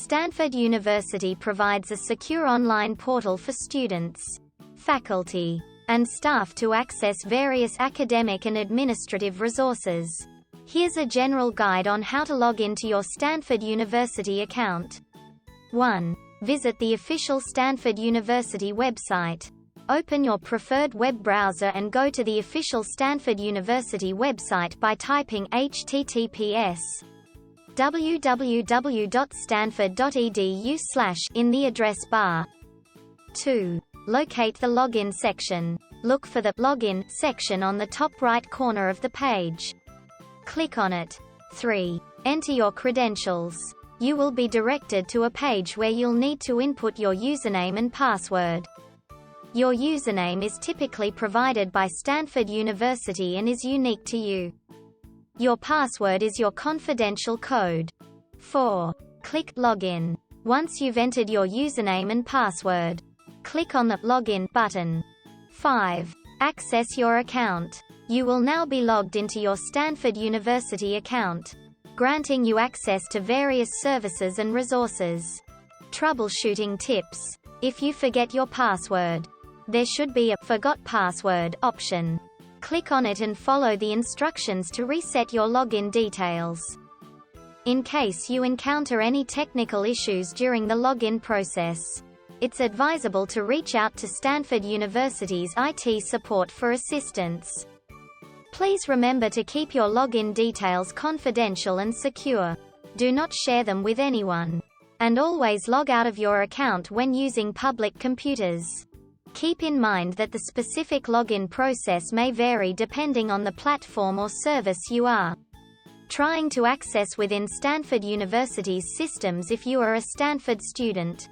Stanford University provides a secure online portal for students, faculty, and staff to access various academic and administrative resources. Here's a general guide on how to log into your Stanford University account. 1. Visit the official Stanford University website. Open your preferred web browser and go to the official Stanford University website by typing https://www.stanford.edu/ in the address bar. 2. Locate the Login section. Look for the Login section on the top right corner of the page. Click on it. 3. Enter your credentials. You will be directed to a page where you'll need to input your username and password. Your username is typically provided by Stanford University and is unique to you. Your password is your confidential code. 4. Click Login. Once you've entered your username and password, click on the Login button. 5. Access your account. You will now be logged into your Stanford University account, granting you access to various services and resources. Troubleshooting tips. If you forget your password, there should be a Forgot Password option. Click on it and follow the instructions to reset your login details. In case you encounter any technical issues during the login process, it's advisable to reach out to Stanford University's IT support for assistance. Please remember to keep your login details confidential and secure. Do not share them with anyone. And always log out of your account when using public computers. Keep in mind that the specific login process may vary depending on the platform or service you are trying to access within Stanford University's systems. If you are a Stanford student,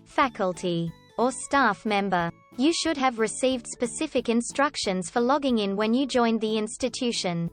faculty, or staff member, you should have received specific instructions for logging in when you joined the institution.